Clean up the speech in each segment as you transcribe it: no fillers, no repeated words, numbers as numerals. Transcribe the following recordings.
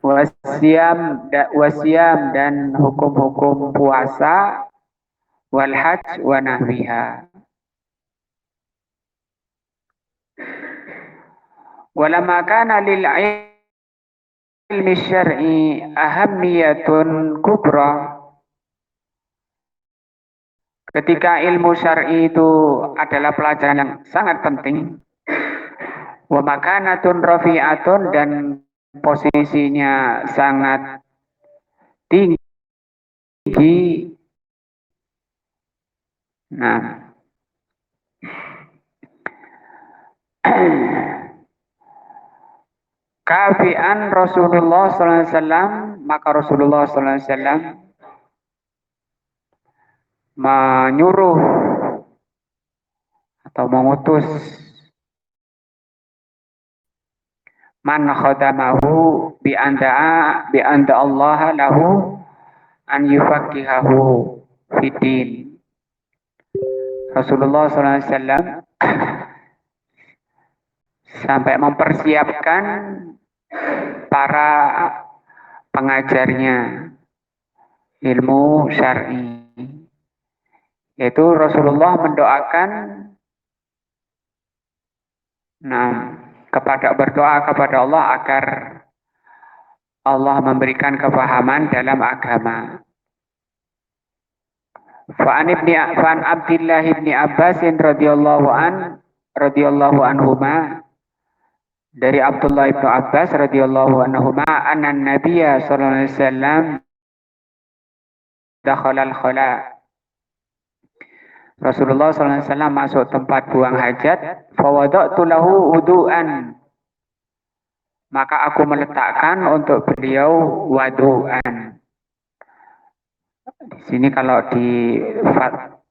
wasiam dan hukum-hukum puasa, wal hajj wa nahwiha. Walamma kana lil ilmi syar'i ahammiyatun kubra. Ketika ilmu syar'i itu adalah pelajaran yang sangat penting, wa makanatun rafi'atun dan posisinya sangat tinggi. Nah, kafian Rasulullah SAW, maka Rasulullah SAW menyuruh atau mengutus man khadamahu bi anda Allah lahu an yufaqihahu fiddin. Rasulullah SAW sampai mempersiapkan para pengajarnya ilmu syar'i. Yaitu Rasulullah mendoakan berdoa kepada Allah agar Allah memberikan kepahaman dalam agama. Fa'an Abdillah ibni Abbas radhiyallahu anhuma, dari Abdullah ibnu Abbas radhiyallahu anhuma, anna Nabiyya sallallahu alaihi wasallam dakhala al-khala. Rasulullah SAW masuk tempat buang hajat. Fawada'tu lahu wudu'an, maka aku meletakkan untuk beliau wadu'an. Di sini kalau di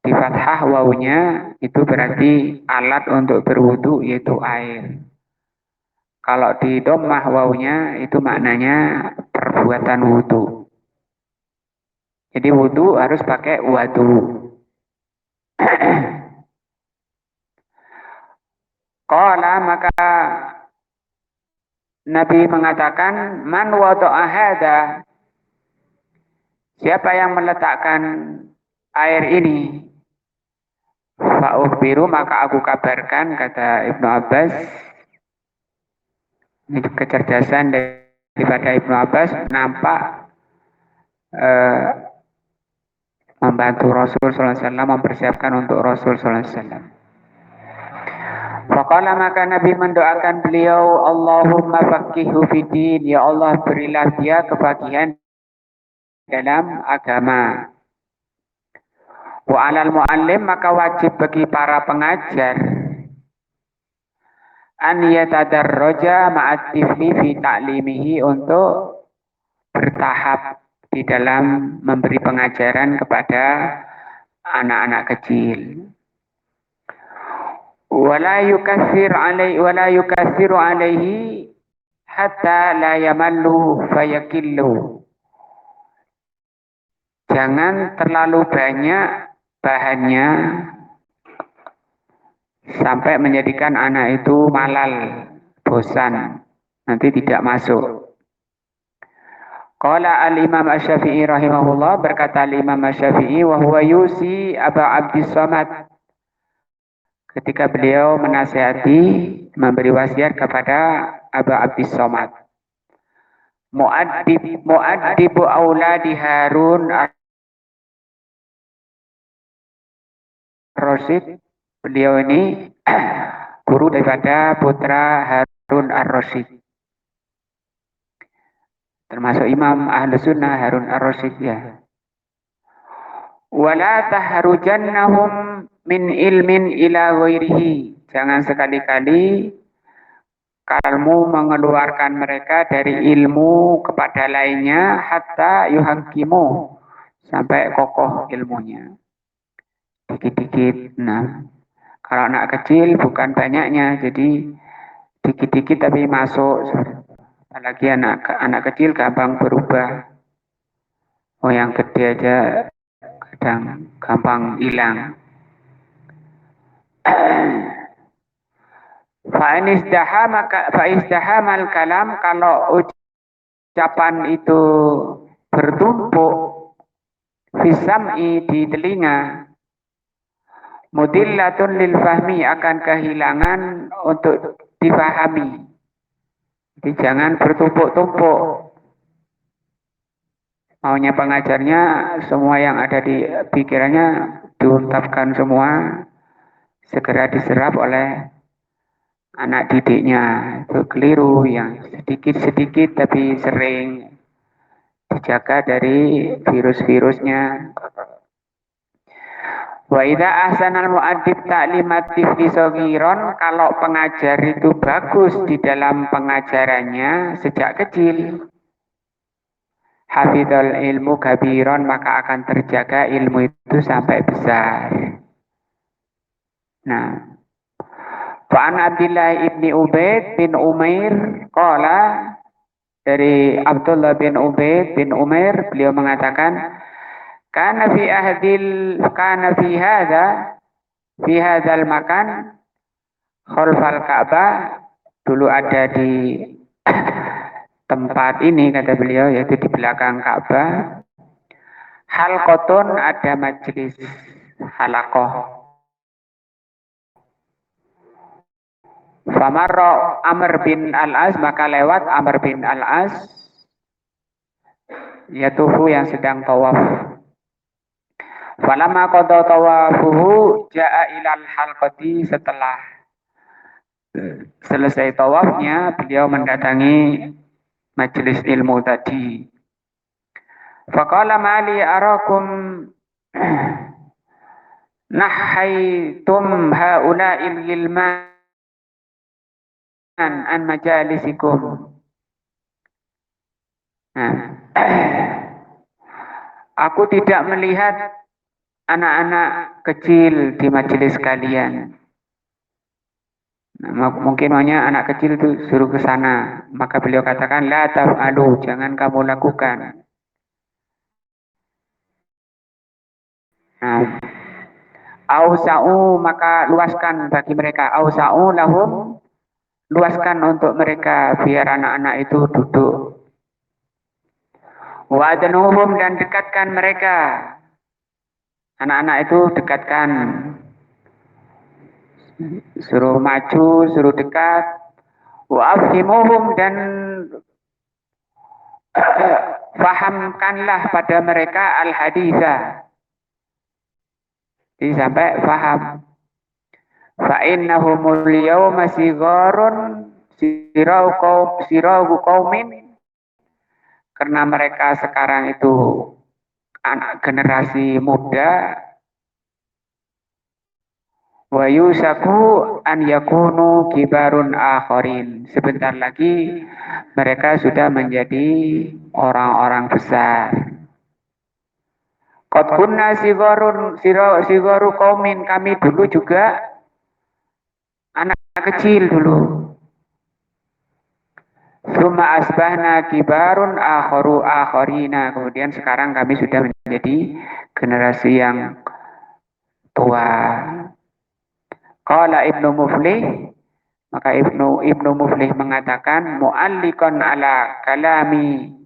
fathah wawunya itu berarti alat untuk berwudu, yaitu air. Kalau di dhammah wawunya itu maknanya perbuatan wudu. Jadi wudu harus pakai wadu. Qala, maka Nabi mengatakan, man wada'a hadha, siapa yang meletakkan air ini? Fa'ukhbiru, maka aku kabarkan, kata Ibnu Abbas. Ini kecerdasan daripada Ibnu Abbas, nampak membantu Rasul SAW, mempersiapkan untuk Rasul SAW. Faqala, maka Nabi mendoakan beliau, Allahumma faqihhu fiddin, ya Allah berilah dia kefaqihan dalam agama. Wa alal muallim, maka wajib bagi para pengajar an yatadarraja ma'at tifli fi ta'limihi, untuk bertahap di dalam memberi pengajaran kepada anak-anak kecil. Wala yukassiru alaihi hatta la yamallu fayakillu. Jangan terlalu banyak bahannya sampai menjadikan anak itu malal, bosan, nanti tidak masuk. Qala al-Imam Asy-Syafi'i rahimahullah, berkata al-Imam Asy-Syafi'i, wa huwa yusi Aba Abdis Samad, ketika beliau menasihati, memberi wasiat kepada Aba Abdis Samad. Mu'addibu auladi Harun ar-Rasyid, beliau ini guru daripada putra Harun ar-Rasyid, termasuk Imam Ahlus Sunnah Harun ar-Rasyid, ya. Wala tahrujannahum min ilmin ila ghairihi, jangan sekali-kali kamu mengeluarkan mereka dari ilmu kepada lainnya, hatta yuhakimu, sampai kokoh ilmunya. Dikit-dikit. Nah, kalau anak kecil bukan banyaknya, jadi dikit-dikit tapi masuk. Apalagi anak kecil gampang berubah. Oh, yang gede aja kadang gampang hilang. Fa'izdahamal kalam, kalau ucapan itu bertumpuk fisam'i di telinga, mudillatun lil fahmi akan kehilangan untuk difahami. Jadi jangan bertumpuk-tumpuk. Maunya pengajarnya semua yang ada di pikirannya diungkapkan semua, segera diserap oleh anak didiknya. Itu keliru, yang sedikit-sedikit tapi sering, dijaga dari virus-virusnya. Wa idza ahsanal mu'addib ta'limat tifli saghiran, kalau pengajar itu bagus di dalam pengajarannya sejak kecil, hafidhal ilmu kabiron, maka akan terjaga ilmu itu sampai besar. Nah, Fa'an Abdillah ibni Ubaid bin Umair qala, dari Abdullah bin Ubaid bin Umair, beliau mengatakan, kana fi hadzal makan khalfal Ka'bah, dulu ada di tempat ini, kata beliau, yaitu di belakang Ka'bah, halqatun, ada majelis halaqah. Famarra Amr bin Al-As, maka lewat Amr bin Al-As, yatufu, yang sedang tawaf. Falamma qada tawafuhu ja'a ilal halqati, setelah selesai tawafnya beliau mendatangi majelis ilmu tadi. Faqala mali arakum nahaitum haula'il gilman an majalisikum. Nah, aku tidak melihat anak-anak kecil di majelis kalian. Nah, mungkin hanya anak kecil itu suruh ke sana. Maka beliau katakan, la taf'alu, jangan kamu lakukan. Nah, ausa'u, maka luaskan bagi mereka. Ausa'u lahum, luaskan untuk mereka, biar anak-anak itu duduk. Wa'adnuhum, dan dekatkan mereka. Anak-anak itu dekatkan. Suruh maju, suruh dekat. Wa'afhimuhum, dan fahamkanlah pada mereka al-haditha. Jadi sampai faham. Fa'innahumul yawma sigharun sirahu qaumin, karena mereka sekarang itu anak generasi muda, wa yusaku an yakunu kibarun akharin, sebentar lagi mereka sudah menjadi orang-orang besar. Qad kunna sigharu qaumin, kami dulu juga anak kecil dulu. Summa asbahna kibarun akharina, kemudian sekarang kami sudah menjadi generasi yang tua. Qala Ibnu Muflih, maka Ibnu Muflih mengatakan, mu'allikon ala kalami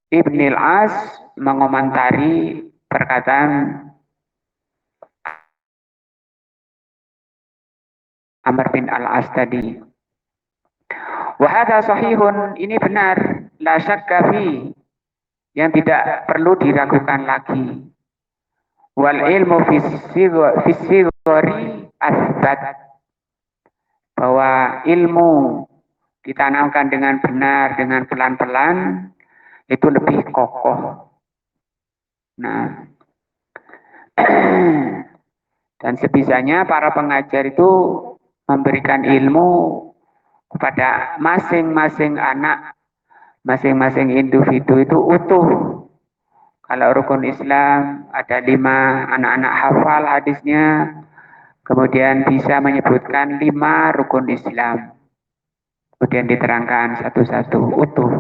Ibnil As, mengomentari perkataan Amr bin Al-As tadi. Wahada sahihun, ini benar, la syakka fi, yang tidak perlu diragukan lagi. Wal ilmu fisigori asbat, bahwa ilmu ditanamkan dengan benar, dengan pelan-pelan, itu lebih kokoh. Nah, dan sebisanya para pengajar itu memberikan ilmu kepada masing-masing anak, masing-masing individu itu utuh. Kalau rukun Islam ada 5, anak-anak hafal hadisnya, kemudian bisa menyebutkan 5 rukun Islam, kemudian diterangkan satu-satu utuh.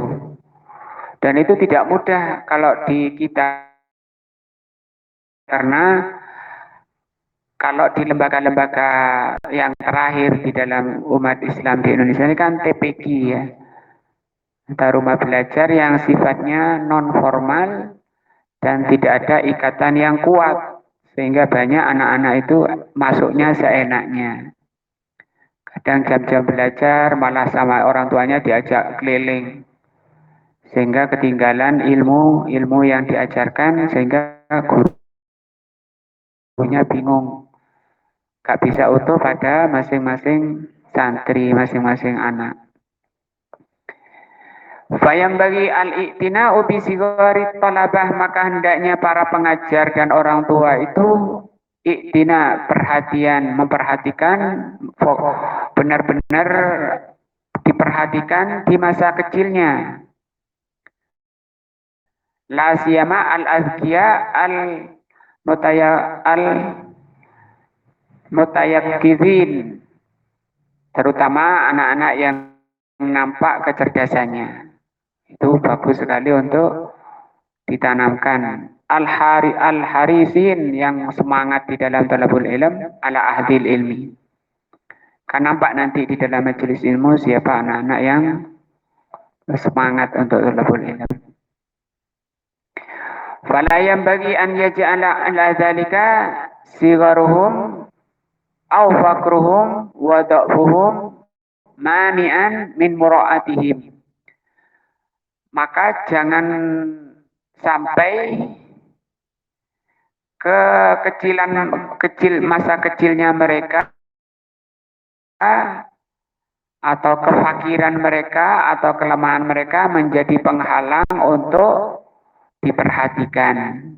Dan itu tidak mudah kalau di kita, karena kalau di lembaga-lembaga yang terakhir di dalam umat Islam di Indonesia ini kan TPQ ya. atau rumah belajar yang sifatnya non formal dan tidak ada ikatan yang kuat, sehingga banyak anak-anak itu masuknya seenaknya. Kadang jam-jam belajar malah sama orang tuanya diajak keliling, sehingga ketinggalan ilmu yang diajarkan, sehingga gurunya bingung, gak bisa utuh pada masing-masing santri, masing-masing anak. Fayam bagi al-i'tina'u bi sigari talabah, maka hendaknya para pengajar dan orang tua itu i'tina, perhatian, memperhatikan, benar-benar diperhatikan di masa kecilnya. La siyama al-azkiya al-mutayakkizin, terutama anak-anak yang nampak kecerdasannya. Itu bagus sekali untuk ditanamkan. Al-harisin, yang semangat di dalam talabul ilm ala ahdil ilmi. Kan nampak nanti di dalam majelis ilmu siapa anak-anak yang semangat untuk talabul ilm. Fala yanbaghi an yaj'ala ala dzalika sigharuhum aw faqruhum wa da'fuhum mani'an min mura'atihim. Maka jangan sampai masa kecilnya mereka atau kefakiran mereka atau kelemahan mereka menjadi penghalang untuk diperhatikan.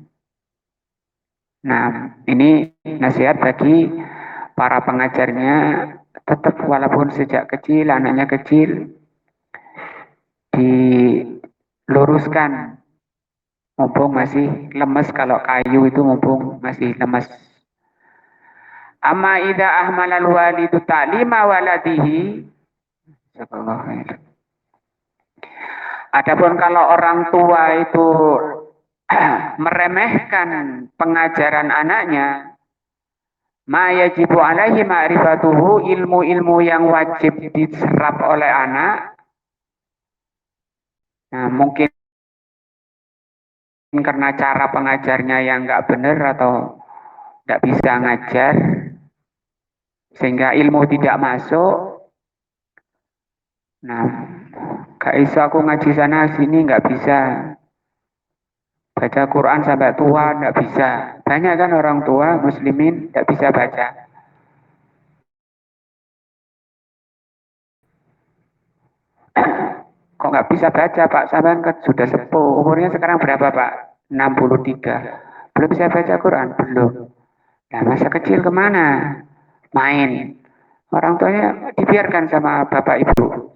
Nah, ini nasihat bagi para pengajarnya, tetap walaupun sejak kecil, anaknya kecil, diluruskan, mumpung masih lemes. Kalau kayu itu mumpung masih lemes. Amma idza ahmalal walidu ta'lima waladihi, adapun kalau orang tua itu meremehkan pengajaran anaknya, ma yajibu alaihi ma'rifatuhu, ilmu-ilmu yang wajib diserap oleh anak. Nah, mungkin karena cara pengajarnya yang nggak benar atau nggak bisa ngajar, sehingga ilmu tidak masuk. Nah, gak bisa aku ngaji sana sini, nggak bisa. Baca Quran sampai tua nggak bisa. Banyak kan orang tua muslimin nggak bisa baca. Kok nggak bisa baca Pak? Sampean kan sudah sepuh. Umurnya sekarang berapa Pak? 63. Belum bisa baca Quran? Belum. Nah, masa kecil kemana? Main. Orang tuanya dibiarkan sama bapak ibu.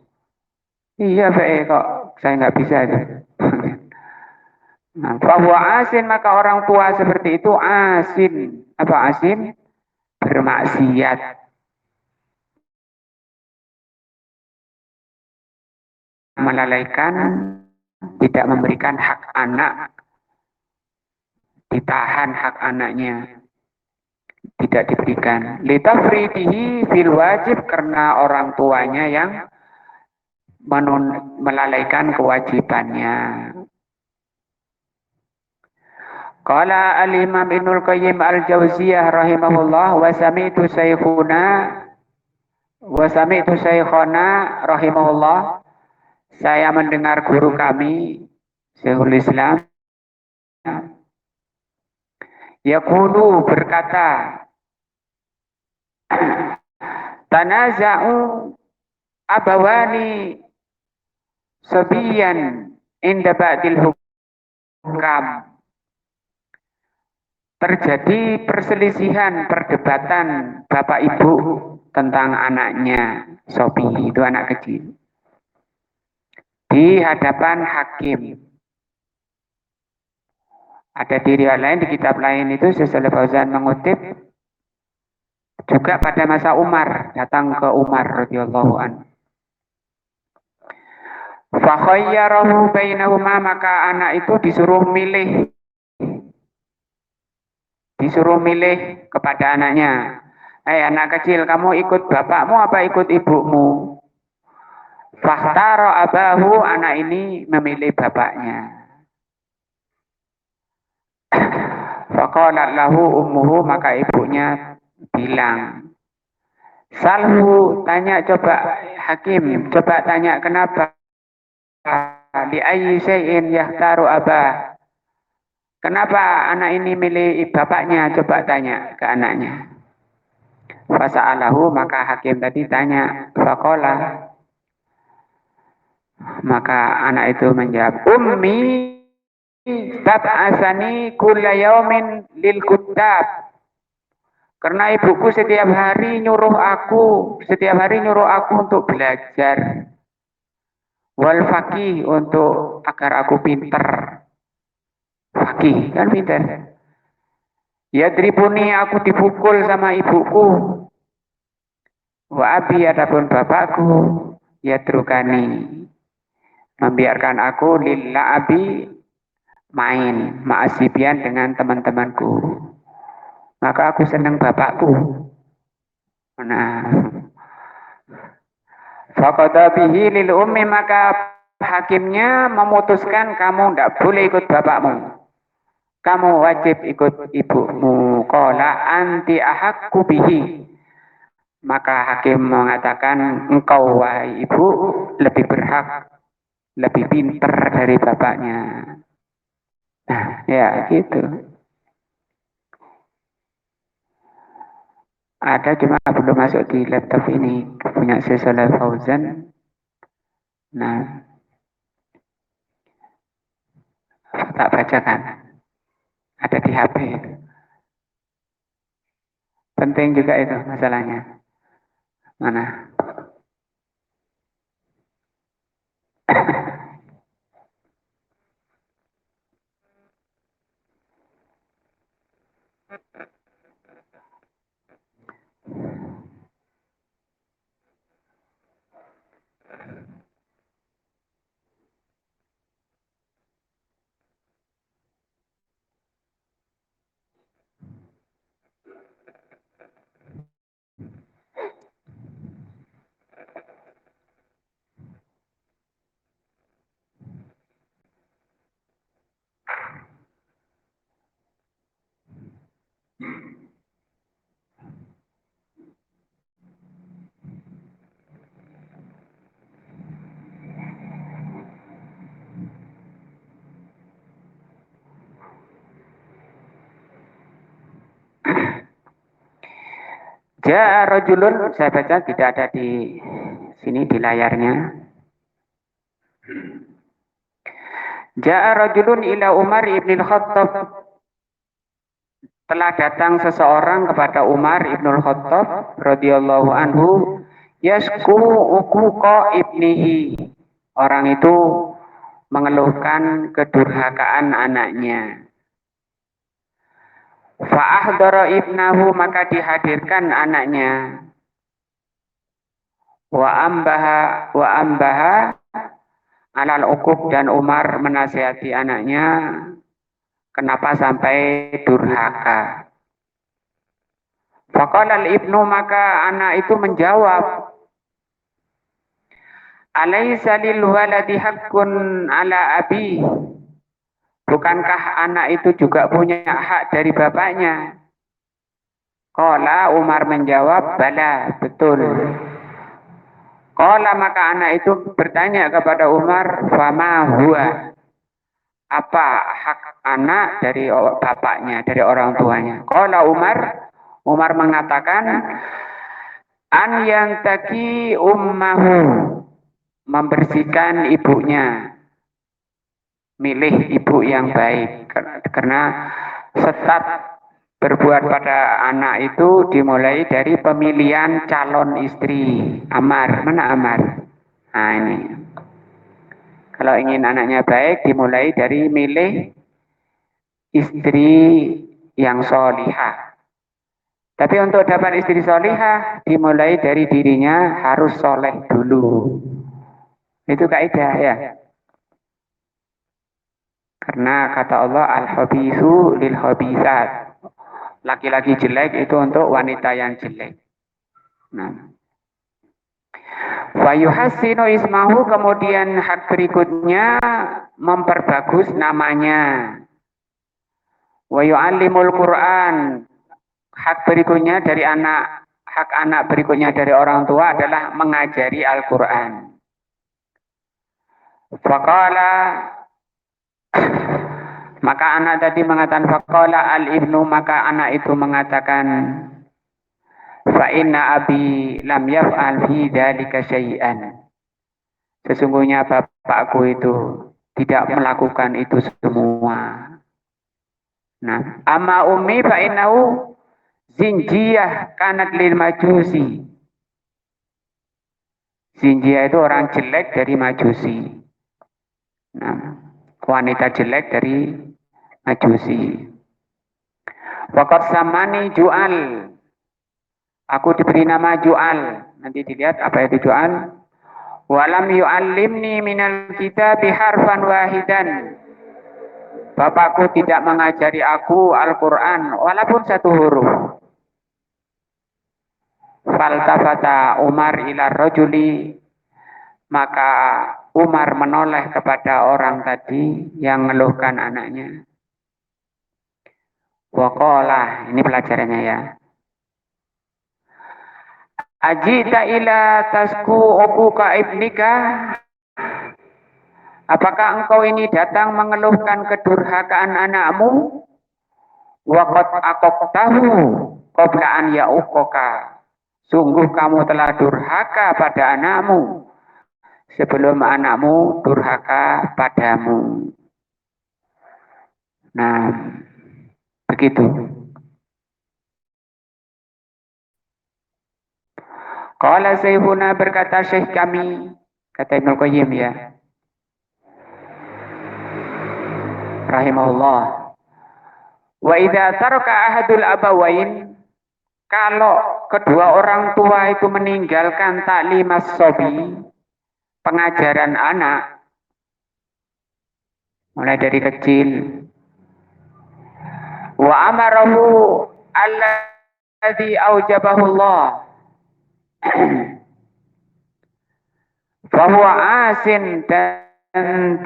Iya Pak, kok saya nggak bisa aja. Nah, bahwa asin, maka orang tua seperti itu asin. Apa asin? Bermaksiat. Melalaikan, tidak memberikan hak anak, ditahan hak anaknya, tidak diberikan. Litafridihi fil wajib, karena orang tuanya yang melalaikan kewajibannya. Qala al-Imam Ibnul Qayyim al-Jauziyah rahimahullah, wa sami'tu syekhana rahimahullah, saya mendengar guru kami Syekhul Islam yaqulu, berkata, tanaza'u abawani sabiyan inda ba'dil hukam. Terjadi perselisihan, perdebatan bapak ibu tentang anaknya Sobi, itu anak kecil, di hadapan hakim. Ada di riwayat lain, di kitab lain itu Syekh Shalih Fauzan mengutip juga pada masa Umar, datang ke Umar radhiyallahu anhu. Fa khayyarahu bainahuma, maka anak itu disuruh milih kepada anaknya. Anak kecil, kamu ikut bapakmu apa ikut ibumu? Fakhtara abahu, anak ini memilih bapaknya. Faqalat lahu ummuhu, maka ibunya bilang, salhu, tanya coba hakim, coba tanya kenapa li ayyi syai'in yahtaru abah. Kenapa anak ini milih bapaknya? Coba tanya ke anaknya. Fasa'alahu, maka hakim tadi tanya. Faqala, maka anak itu menjawab, ummi tab'asani kulla yaumin lil kuttab. Karena ibuku setiap hari nyuruh aku untuk belajar. Wal faqih, untuk agar aku pinter. Faqih kan pinter. Ya dribuni, aku dipukul sama ibuku. Wa abi, adapun bapakku, ya trukani, membiarkan aku lillah abi, main ma'asibian dengan teman-temanku. Maka aku senang bapakku. Nah, faqada bihi lil ummi, maka hakimnya memutuskan kamu tidak boleh ikut bapakmu. Kamu wajib ikut ibumu. Qala anti ahakku bihi. Maka hakim mengatakan, engkau wahai ibu lebih berhak, lebih pinter dari bapaknya. Nah, ya gitu. Ada, cuma belum masuk di laptop ini, punya Syekh Fauzan. Nah, tak bacakan. Ada di HP. Penting juga itu masalahnya. Mana? Ja'a rajulun, saya baca tidak ada di sini di layarnya. Ja'a rajulun ila Umar ibn al-Khattab. Telah datang seseorang kepada Umar ibn al-Khattab radhiyallahu anhu, yasku uquqa ibnihi. Orang itu mengeluhkan kedurhakaan anaknya. Fa'ahdara ibnahu, maka dihadirkan anaknya. Wa ambaha alal uquq, dan Umar menasihati anaknya kenapa sampai durhaka. Faqala al-ibnu, maka anak itu menjawab, alaysa lil waladi haqqun ala abi. Bukankah anak itu juga punya hak dari bapaknya? Qala, Umar menjawab, bala, betul. Qala, maka anak itu bertanya kepada Umar, fama huwa, apa hak anak dari bapaknya, dari orang tuanya? Qala Umar mengatakan, an yang taki ummahu, membersihkan ibunya, milih ibu yang baik. Karena setat berbuat pada anak itu dimulai dari pemilihan calon istri. Amar, mana Amar? Nah ini, kalau ingin anaknya baik dimulai dari milih istri yang solihah. Tapi untuk dapat istri solihah dimulai dari dirinya harus soleh dulu. Itu kaidah ya. Karena kata Allah, al-khabithu lil khabithat. Laki-laki jelek itu untuk wanita yang jelek. Nah. Wa yuhassinu ismahu, kemudian hak berikutnya memperbagus namanya. Wa yu'allimul Qur'an, hak berikutnya dari hak anak berikutnya dari orang tua adalah mengajari Al-Qur'an. Faqala, maka anak tadi mengatakan, faqala al-ibnu, maka anak itu mengatakan, fa inna abi lam yaf'al fi dzalika syai'an. Sesungguhnya bapakku itu tidak melakukan itu semua. Nah, amma ummi fa innahu zinjiyah kanat lil majusi. Zinjiyah itu orang jelek dari majusi. Nah, wanita jelek dari majusi. Waqad samani ju'al. Aku diberi nama Ju'al. Nanti dilihat apa itu Ju'al. Walam yu'allimni minal kitabi harfan wahidan. Bapakku tidak mengajari aku Al-Quran walaupun satu huruf. Faltafata Umar ila rajuli, maka Umar menoleh kepada orang tadi yang mengeluhkan anaknya. Waqala, ini pelajarannya ya. Ajita ila tasku uquqa ibnika, apakah engkau ini datang mengeluhkan kedurhakaan anakmu? Waqad aqaqtahu qabla an ya'uqqa, sungguh kamu telah durhaka pada anakmu sebelum anakmu durhaka padamu. Nah, begitu. Qala Syekhuna, berkata Syekh kami, kata Ibnu Qayyim ya, rahimahullah. Wa idza taraka ahadul abawain, kalau kedua orang tua itu meninggalkan taklimas sobi, pengajaran anak, mulai dari kecil, wa amarahu alladhi aujabahullah, bahwa asin dan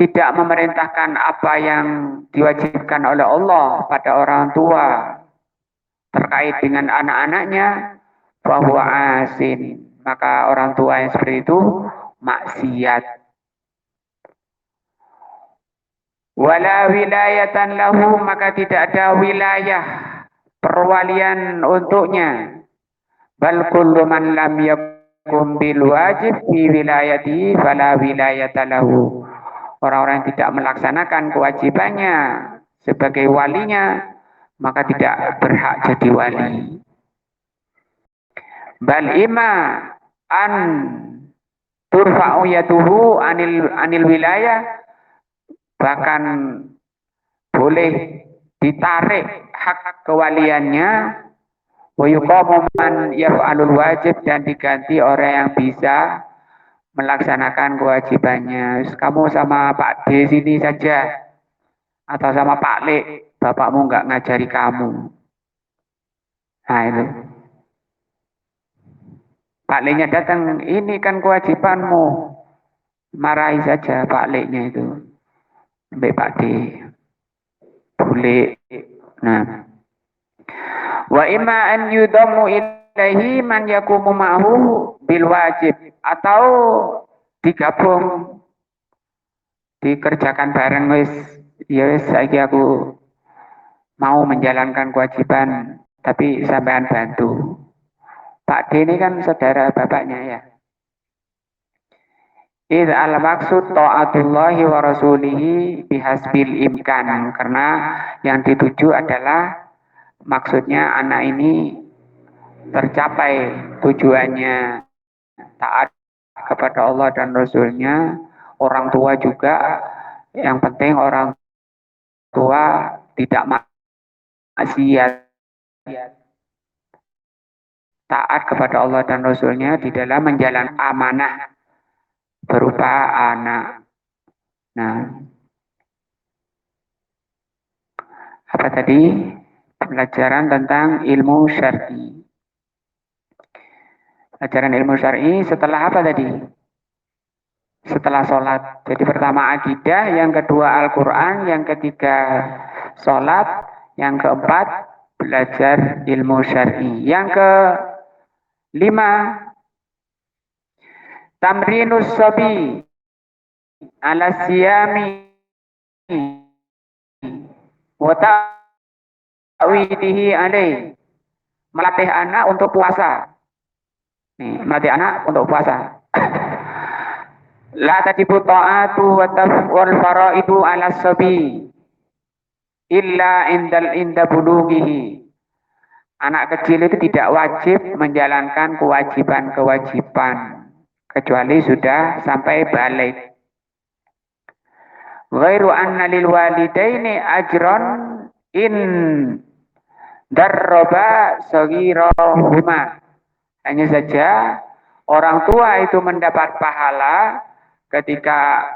tidak memerintahkan apa yang diwajibkan oleh Allah pada orang tua terkait dengan anak-anaknya, bahwa asin, maka orang tua yang seperti itu maksiat. Wala wilayatan lahu, maka tidak ada wilayah perwalian untuknya. Bal kullu man lam yakum bil wajib fi wilayati fala wilayata lahu. Orang-orang yang tidak melaksanakan kewajibannya sebagai walinya, maka tidak berhak jadi wali. Bal ima an turfa'u yaduhu anil wilayah, bahkan boleh ditarik hak kewaliannya, wa yuqamu man yaf'alul wajib, dan diganti orang yang bisa melaksanakan kewajibannya. Kamu sama Pak D sini saja, atau sama Pak Le, bapakmu enggak ngajari kamu. Nah itu. Pak Le-nya datang, ini kan kewajibanmu. Marahi saja Pak Le-nya itu. Sampai Pak D. Boleh. Nah. Wa imma an yudammu ilaihi man yakumu ma'hu bil wajib, atau digabung, dikerjakan bareng, wis ya wis saiki aku mau menjalankan kewajiban tapi sampean bantu. Pak D ini kan saudara bapaknya ya. Idz al maksud taatullahi wa rasulihi bihasbil imkan, karena yang dituju adalah maksudnya anak ini tercapai tujuannya taat kepada Allah dan Rasulnya, orang tua juga, yang penting orang tua tidak maksiat, taat kepada Allah dan Rasulnya di dalam menjalankan amanah berupa anak. Nah, apa tadi? Pelajaran tentang ilmu syar'i. Pelajaran ilmu syar'i setelah apa tadi? setelah sholat. Jadi pertama akidah, yang kedua Al-Quran, yang ketiga sholat, yang keempat belajar ilmu syar'i. Yang kelima, tamrinus sabi ala siyami wa ta'widihi alaih. Melatih anak untuk puasa. Nih, melatih anak untuk puasa. La tajibu ta'atu wal faraidu ala sabi illa inda bulughihi. Anak kecil itu tidak wajib menjalankan kewajiban-kewajiban kecuali sudah sampai balik. Ghairu anna lil walidaini ajron in darroba saghirahuma. Hanya saja orang tua itu mendapat pahala ketika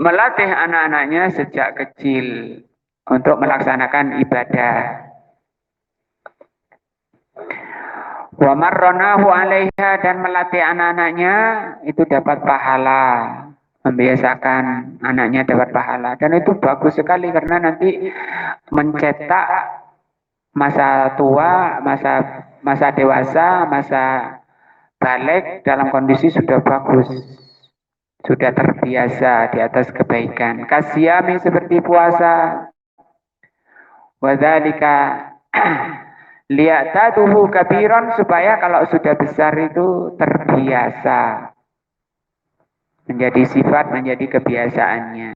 melatih anak-anaknya sejak kecil untuk melaksanakan ibadah. Wa marronahu alaiha, dan melatih anak-anaknya itu dapat pahala. Membiasakan anaknya dapat pahala. Dan itu bagus sekali karena nanti mencetak masa tua, masa dewasa, masa balik dalam kondisi sudah bagus. Sudah terbiasa di atas kebaikan. Kasyami seperti puasa. Wadzalika liya'taduhu kabiran, supaya kalau sudah besar itu terbiasa. Menjadi sifat, menjadi kebiasaannya.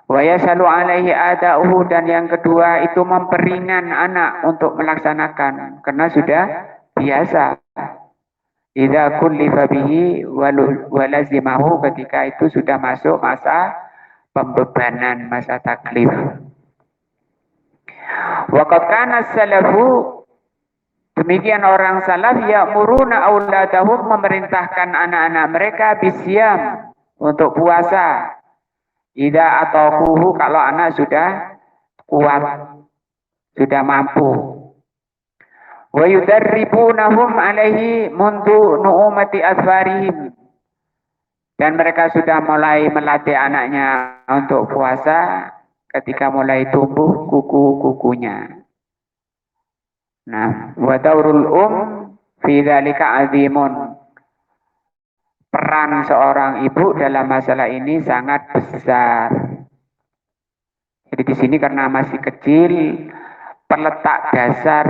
Wa yasalu alaihi ada'uhu, dan yang kedua itu memperingan anak untuk melaksanakan karena sudah biasa. Idza kullifa bihi wa lazimahu, ketika itu sudah masuk masa pembebanan, masa taklif. Wa qad kana salafu, demikian orang salaf, ya'muruna auladahum, memerintahkan anak-anak mereka bisyam, untuk puasa. Idza ataquhu, kalau anak sudah kuat, sudah mampu. Wa yudarribunahum alaihi mundu nu'umati asfarihim, dan mereka sudah mulai melatih anaknya untuk puasa ketika mulai tumbuh kuku-kukunya. Nah, wa daurul fi dzalika azimun. Peran seorang ibu dalam masalah ini sangat besar. Jadi di sini karena masih kecil, peletak dasar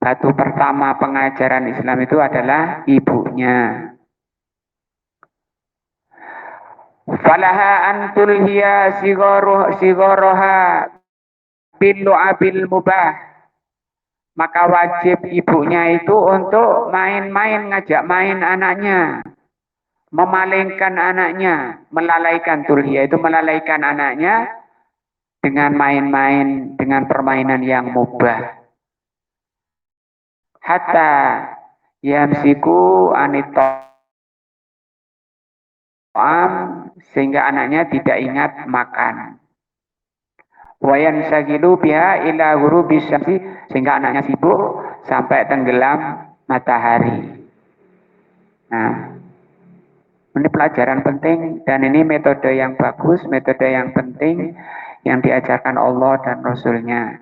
batu pertama pengajaran Islam itu adalah ibunya. Falaha antul hiya sigoroha bilu'abil mubah, maka wajib ibunya itu untuk main-main, ngajak main anaknya, memalingkan anaknya, melalaikan tulhiya itu melalaikan anaknya dengan main-main, dengan permainan yang mubah. Hatta yamsiku anito'am, sehingga anaknya tidak ingat makan. Wayan sagilu biha ila ghurubi syamsi, sehingga anaknya sibuk sampai tenggelam matahari. Nah, ini pelajaran penting, dan ini metode yang bagus, metode yang penting yang diajarkan Allah dan Rasul-Nya.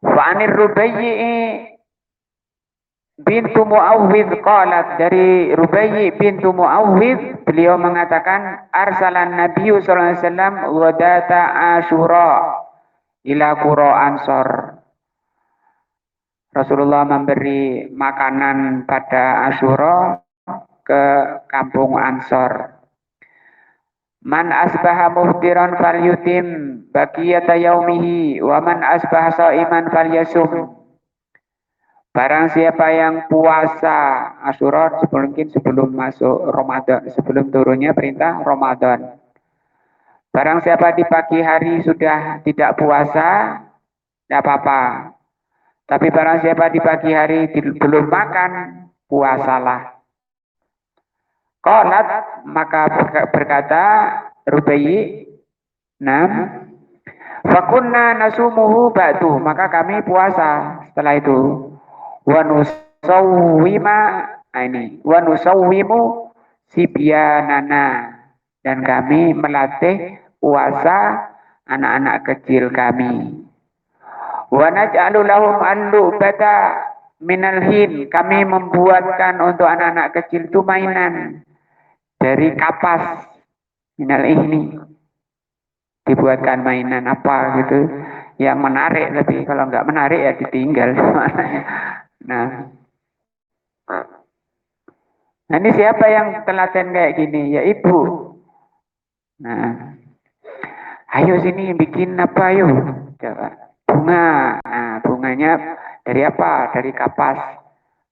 Fa'anir Rubayyi bintu Mu'awwidh qalat, dari Rubayyi bintu Mu'awwidh, beliau mengatakan, arsalan Nabi sallallahu alaihi wasallam ghadata Asyura ila qura Ansor. Rasulullah memberi makanan pada Asyura ke kampung Ansor. Man asbaha muhtiran falyutim baqiyata yaumihi wa man asbaha shaiman falyasum. Barang siapa yang puasa Asyura mungkin sebelum masuk Ramadan, sebelum turunnya perintah Ramadan. Barang siapa di pagi hari sudah tidak puasa, tidak apa-apa. Tapi barang siapa di pagi hari belum makan, puasalah. Qalat, maka berkata Rubayyi, nam, fakunna nasumuhu ba'du, maka kami puasa setelah itu. Wa nusawwima, ini wa nusawwimu sibyanana, dan kami melatih puasa anak-anak kecil kami. Wa naj'alu lahum al-lu'bata minal hin, kami membuatkan untuk anak-anak kecil itu mainan dari kapas, minal ihni, dibuatkan mainan apa gitu yang menarik, tapi kalau nggak menarik ya ditinggal. Nah, ini siapa yang telaten kayak gini? Ya ibu. Nah, ayo sini bikin apa yuk? Coba. Bunga. Nah, bunganya dari apa? Dari kapas.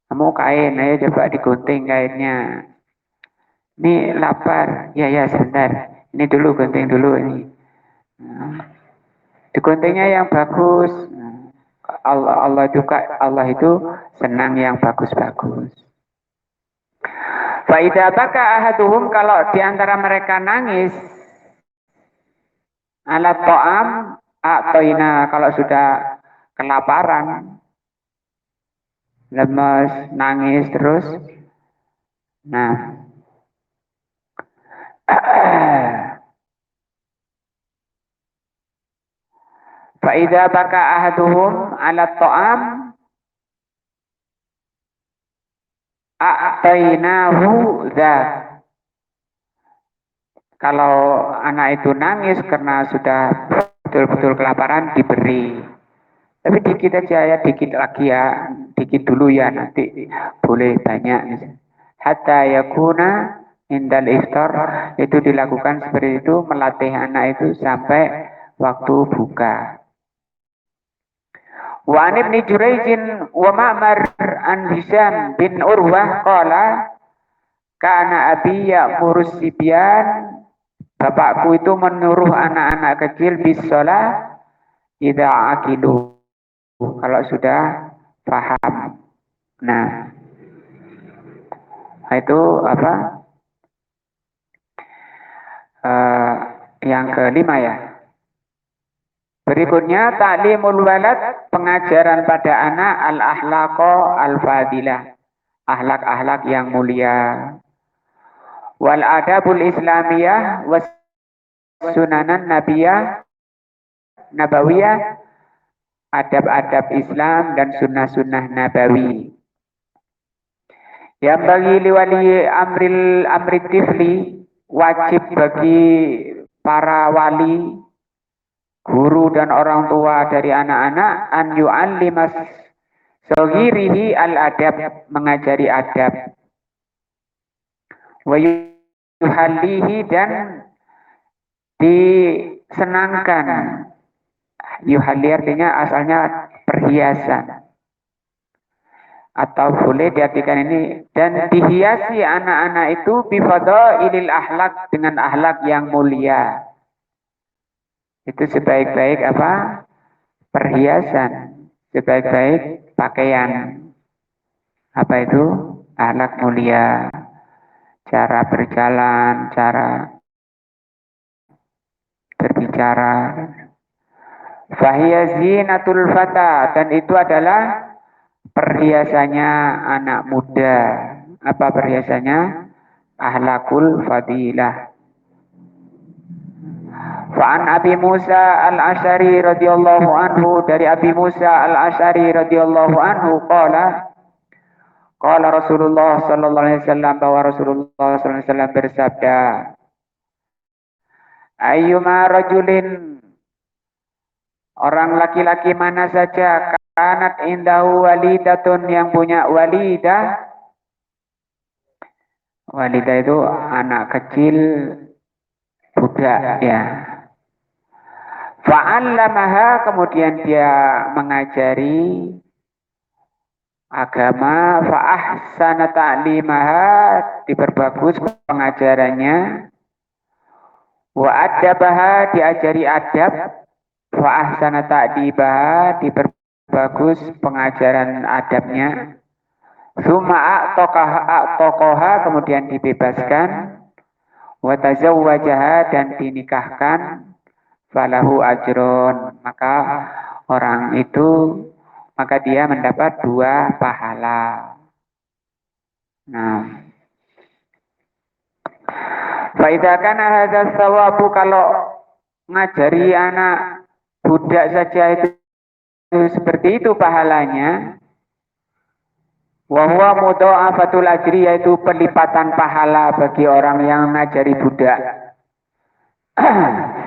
Kamu kain, ayo coba digunting kainnya. Ini lapar. Ya ya sebentar. Ini dulu gunting dulu ini. Nah, diguntingnya yang bagus. Nah, Allah itu senang yang bagus-bagus. Faidah baka ahaduhum, kalau diantara mereka nangis alat to'am a'toina, kalau sudah kelaparan, lemes, nangis terus. Nah, faidah baka ahaduhum alat to'am a'tainahu dzak. Kalau anak itu nangis karena sudah betul-betul kelaparan, diberi. Tapi dikit aja ya, dikit lagi ya, dikit dulu ya, nanti boleh banyak. Hatta yakuna indal iftar, itu dilakukan seperti itu, melatih anak itu sampai waktu buka. Wa an ibni Jurayjin wa Ma'mar an Hisham bin Urwah qala kana abi ya'murus sibyan, bapakku itu menyuruh anak-anak kecil bis shalah idza aqilu, kalau sudah paham. Nah, itu apa? Yang kelima ya. Berikutnya ta'limul walad, pengajaran pada anak al-ahlaqo al-fadilah, ahlak-ahlak yang mulia. Wal adabul islamiyah was sunanan nabawiyah, adab-adab Islam dan sunnah-sunnah nabawi. Yang bagi liwali amri tifli, wajib bagi para wali, guru dan orang tua dari anak-anak, an yu'allimas soghirihi al-adab, mengajari adab, wa yuhallihi, dan disenangkan. Yuhalli artinya asalnya perhiasan, atau boleh diartikan ini, dan dihiasi anak-anak itu bifadailil akhlak, dengan akhlak yang mulia. Itu sebaik-baik apa? Perhiasan, sebaik-baik pakaian. Apa itu? Akhlak mulia, cara berjalan, cara berbicara. Fahiya zinatul fata, dan itu adalah perhiasannya anak muda. Apa perhiasannya? Ahlakul fadilah. Fa'an Abi Musa al-Asy'ari radhiyallahu anhu, dari Abi Musa al-Asy'ari radhiyallahu anhu qala Rasulullah sallallahu alaihi wasallam, bahwa Rasulullah sallallahu alaihi wasallam bersabda, ayyuma rajulin, orang laki-laki mana saja, kanat indahu walidatun, yang punya walidah. Walidah itu anak kecil, budak ya. Fa'allamaha, kemudian dia mengajari agama, fa'ahsana ta'limaha, diperbagus pengajarannya, wa adabaha, diajari adab, fa'ahsana ta'dibaha, diperbagus pengajaran adabnya, summa a'toqaha, kemudian dibebaskan, wa tazawwajaha, dan dinikahkan, falahu ajron, maka orang itu, maka dia mendapat 2 pahala. Nah, Fa idza kana hadzal thawabu, kalau ngajari anak budak saja itu seperti itu pahalanya, wa huwa mudha'afatul ajri, yaitu pelipatan pahala bagi orang yang ngajari budak.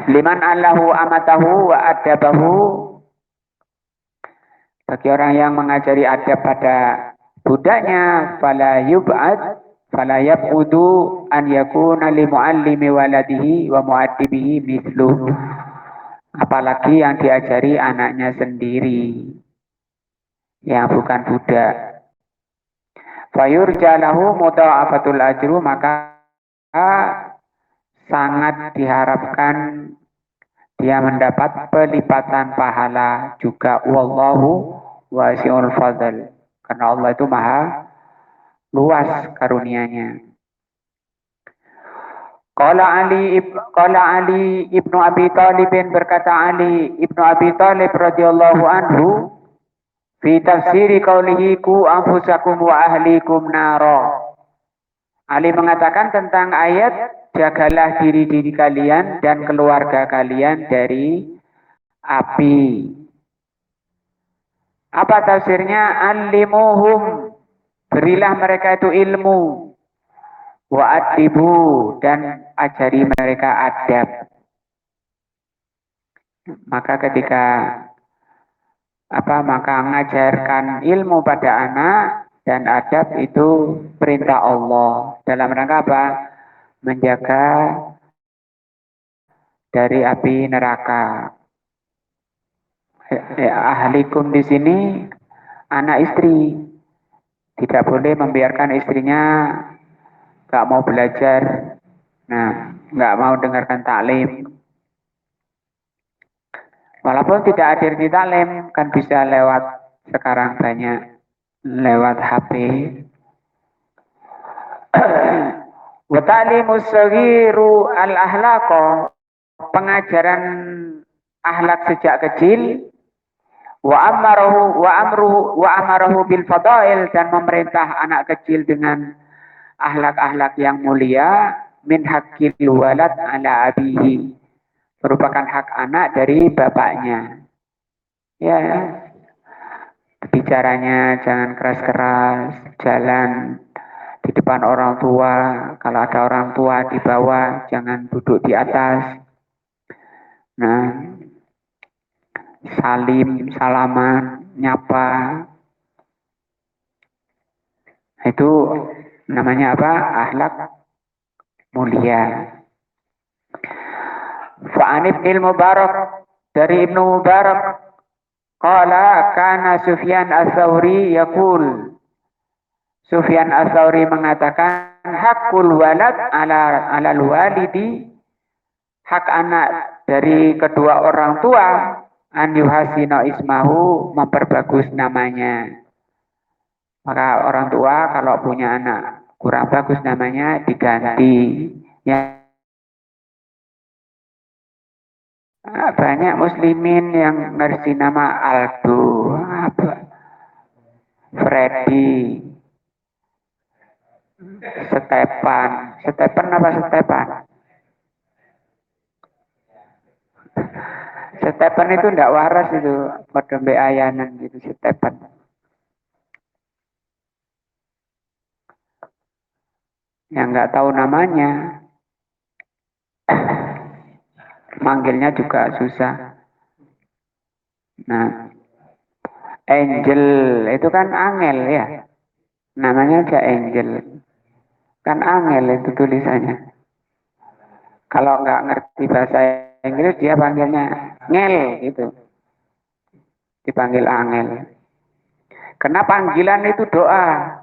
Liman allahu amatahu wa adabahu, bagi orang yang mengajari adab pada budaknya, fala yab'udu an yakuna li muallimi waladihi wa muaddibihi mithluh, apalagi yang diajari anaknya sendiri yang bukan budak. Fayurja lahu mudha'afatul ajru, maka sangat diharapkan dia mendapat pelipatan pahala juga. Wallahu wasi'ul fadl, karena Allah itu maha luas karunianya. Qala Ali ibnu Abi Thalib, berkata Ali ibnu Abi Thalib radhiyallahu anhu, fi tafsiri qaulihi ku anfusakum wa ahlikum naro. Ali mengatakan tentang ayat jagalah diri kalian dan keluarga kalian dari api. Apa tafsirnya? Allimuhum, berilah mereka itu ilmu, wa adibu, dan ajari mereka adab. Maka ketika maka mengajarkan ilmu pada anak dan adab itu perintah Allah dalam rangka apa? Menjaga dari api neraka. Ahlikum di sini anak istri, tidak boleh membiarkan istrinya gak mau belajar, gak mau dengarkan taklim. Walaupun tidak hadir di taklim, kan bisa lewat, sekarang banyak lewat HP. Wa ta'limus saghiru al-ahlaqa, pengajaran akhlak sejak kecil. Wa amarahu bil fadail, dan memerintah anak kecil dengan akhlak-akhlak yang mulia. Min haqqil walad ala abihi, merupakan hak anak dari bapaknya. Ya, bicaranya jangan keras-keras, jalan di depan orang tua, kalau ada orang tua di bawah jangan duduk di atas. Salim, salaman, nyapa, itu namanya apa? Akhlak mulia. Fa'an Ibnul Mubarak, dari Ibnu Mubarak, qala kana Sufyan Ats-Tsauri yaqul, Sufyan Ats-Tsauri mengatakan, hakul walad alal walidi, hak anak dari kedua orang tua, an yuhasina ismahu, memperbagus namanya. Maka orang tua kalau punya anak kurang bagus namanya, diganti. Ya, banyak muslimin yang ngasih nama Aldo, Freddy, Stepan apa Stepan? Stepan itu ndak waras itu, pada ayanan gitu Stepan. Yang nggak tahu namanya, manggilnya juga susah. Angel itu kan angel ya, namanya aja Angel, kan angel itu tulisannya. Kalau nggak ngerti bahasa Inggris dia panggilnya ngel gitu, dipanggil angel. Karena panggilan itu doa.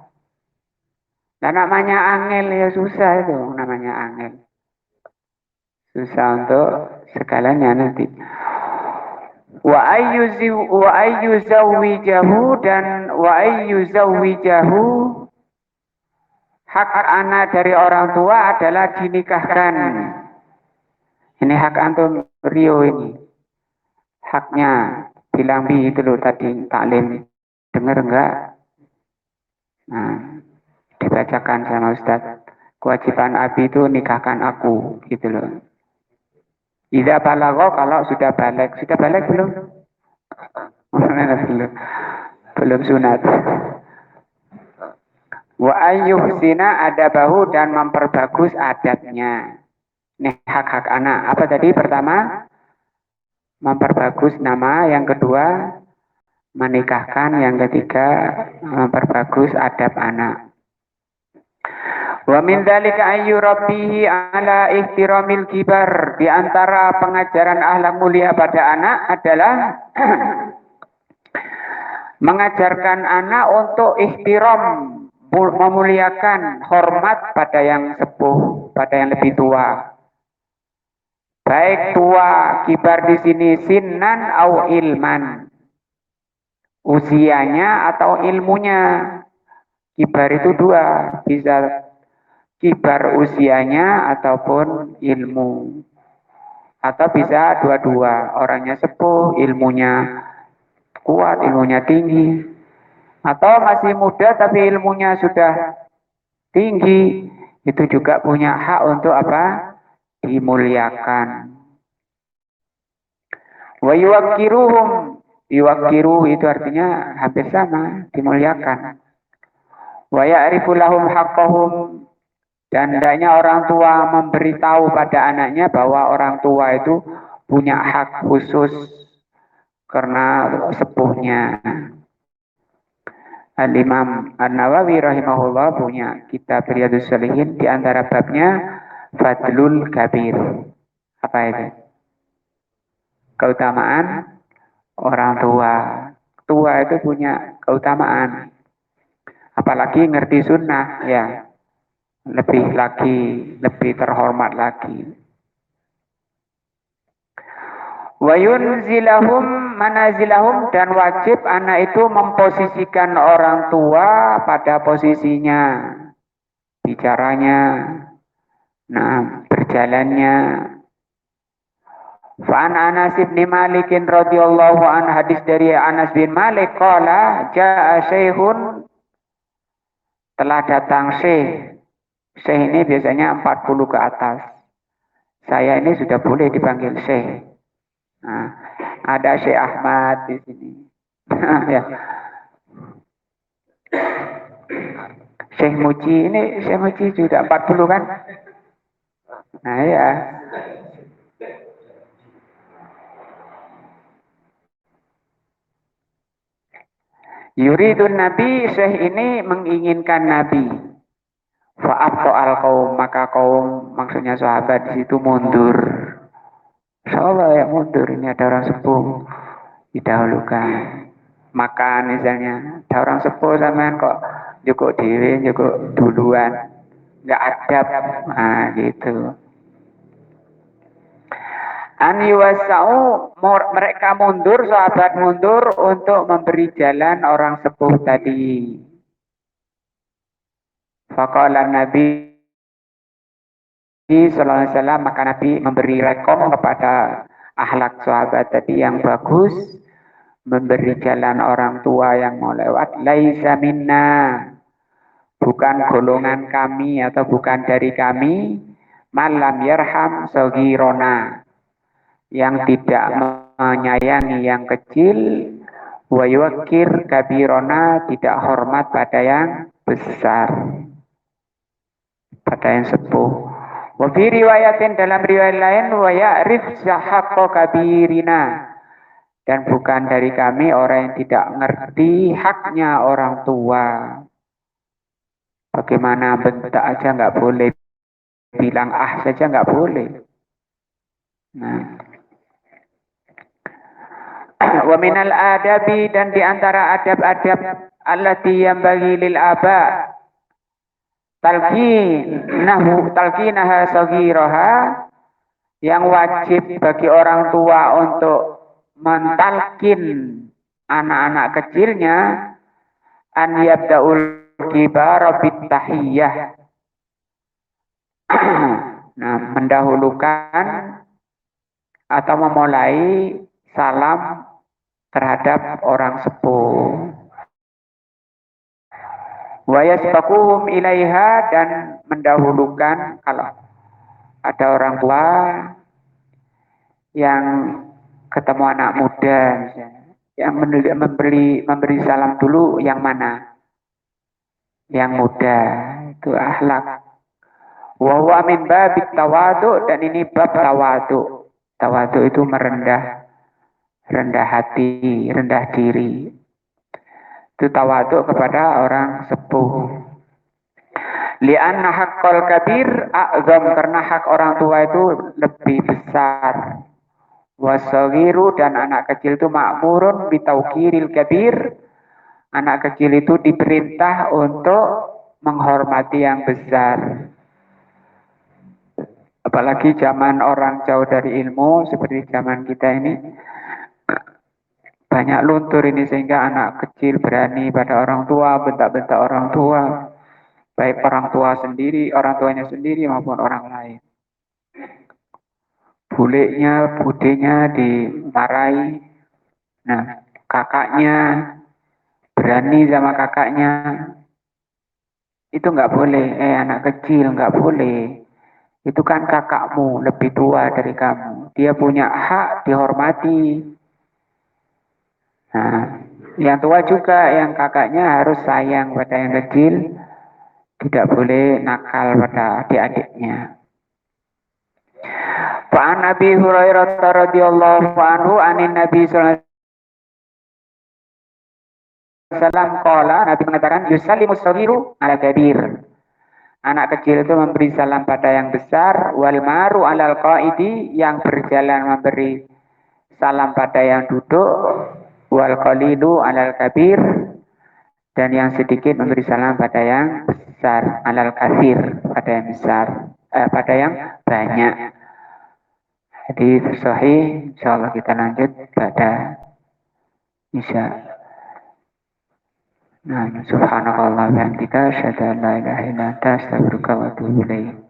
Nah, namanya angel ya susah itu, namanya angel. Susah untuk segalanya nanti. Wa ayyuzawwijahu, dan wa ayyuzawwijahu, hak anak dari orang tua adalah dinikahkan. Ini hak antum Rio ini. Haknya bilang bi itu loh tadi taklim. Dengar enggak? Dibacakan sama Ustaz. Kewajiban abi itu nikahkan aku, gitu loh. Idza balagha, kalau sudah balik. Sudah balik belum? belum. Belum sunat. Wa ayyuhsina adabahu, dan memperbagus adabnya. Nih hak-hak anak. Apa tadi? Pertama, memperbagus nama. Yang kedua, menikahkan. Yang ketiga, memperbagus adab anak. Wa min dzalika ayyu rabbihi ala ihtiramil kibar. Di antara pengajaran akhlak mulia pada anak adalah mengajarkan anak untuk ihtiram, memuliakan, hormat pada yang sepuh, pada yang lebih tua. Baik tua, kibar di sini sinnan au ilman. Usianya atau ilmunya. Kibar itu dua, bisa kibar usianya ataupun ilmu. Atau bisa dua-dua, orangnya sepuh, ilmunya kuat, ilmunya tinggi. Atau masih muda tapi ilmunya sudah tinggi, itu juga punya hak untuk apa? Dimuliakan. Wa yuwakkiruhum, yuwakkiru itu artinya hampir sama, dimuliakan. Wa ya'rifu lahum haqqahum, dan hendaknya orang tua memberitahu pada anaknya bahwa orang tua itu punya hak khusus karena sepuhnya. Al-Imam An-Nawawi rahimahullah punya kitab Riyadhus Shalihin, di antara babnya Fadlul Kabir. Apa itu? Keutamaan orang tua. Tua itu punya keutamaan. Apalagi ngerti sunnah, ya. Lebih terhormat lagi. Wa yunzilahum manazilahum, dan wajib anak itu memposisikan orang tua pada posisinya, bicaranya, nah berjalannya. Fa'an Anas bin Malik radhiyallahu an, hadis dari Anas bin Malik qala jaa syekhun, telah datang syekh. Syekh ini biasanya 40 ke atas. Saya ini sudah boleh dipanggil syekh. Nah, ada Syekh Ahmad di sini. Ya. Syekh Muji ini, Syekh Muji juga 40 kan? Nah ya. Yuridun Nabi, Syekh ini menginginkan Nabi. Fa'abto al-qaum, maka kaum, maksudnya sahabat di situ mundur. Insyaallah ya mundur, ini ada orang sepuh, didahulukan. Makan misalnya, ada orang sepuh sampean kok cukup diri, cukup duluan, nggak adab, nah gitu. Aniwasau, mereka mundur, sahabat mundur untuk memberi jalan orang sepuh tadi. Faqala Nabi sallallahu alaihi wasallam, maka Nabi memberi rekom kepada akhlak sahabat tadi yang bagus, memberi jalan orang tua yang mau lewat. Laisa minna, bukan golongan kami atau bukan dari kami, malam yarham saghirona, yang tidak menyayangi yang kecil, wa yuwakkir kabirona, tidak hormat pada yang besar, pada yang sepuh. Wa fi riwayatin, dalam riwayat lain, wa ya'rif haqqa kabirina, dan bukan dari kami orang yang tidak ngerti haknya orang tua. Bagaimana bentak aja nggak boleh, bilang ah saja nggak boleh. Nah. Wa minal adabi, dan diantara adab-adab allati yang bagi lil aba talqinaha saghiraha, yang wajib bagi orang tua untuk mentalkin anak-anak kecilnya, an yabda'ul kibara bit tahiyyah. Nah, mendahulukan atau memulai salam terhadap orang sepuh. Wa yasbaquhum ilaiha, dan mendahulukan kalau ada orang tua yang ketemu anak muda misalnya, yang memberi salam dulu yang mana? Yang muda. Itu akhlak. Wa huwa min babit tawadu, dan ini bab tawadu. Tawadu itu rendah hati, rendah diri. Itu tawadu kepada orang sepuh. Li'anna haqqal kabir a'zam, karena hak orang tua itu lebih besar. Wasaghiru, dan anak kecil itu ma'murun bitaukiril kabir. Anak kecil itu diperintah untuk menghormati yang besar. Apalagi zaman orang jauh dari ilmu seperti zaman kita ini, banyak luntur ini, sehingga anak kecil berani pada orang tua, bentak-bentak orang tua, baik orang tua sendiri, orang tuanya sendiri maupun orang lain. Bulenya, budenya dimarahi. Nah, kakaknya berani sama kakaknya, itu nggak boleh. Anak kecil nggak boleh. Itu kan kakakmu, lebih tua dari kamu. Dia punya hak dihormati. Nah, yang tua juga, yang kakaknya harus sayang pada yang kecil. Tidak boleh nakal pada adik-adiknya. Fa'an Abi Hurairah radhiyallahu anhu anin Nabi sallallahu alaihi wasallam qala, Nabi mengatakan yusallimu shagiru ala kabir. Anak kecil itu memberi salam pada yang besar, wal maru alal qaidi, yang berjalan memberi salam pada yang duduk, wal qalilu alal kabir, dan yang sedikit memberi salam pada yang besar, alal kasir, pada yang besar, pada yang banyak. Jadi sahih, insyaallah kita lanjut pada isya. Nah, subhanallah wa bihamdika, asyhadu an la ilaha illa anta, astaghfiruka wa atubu ilaik.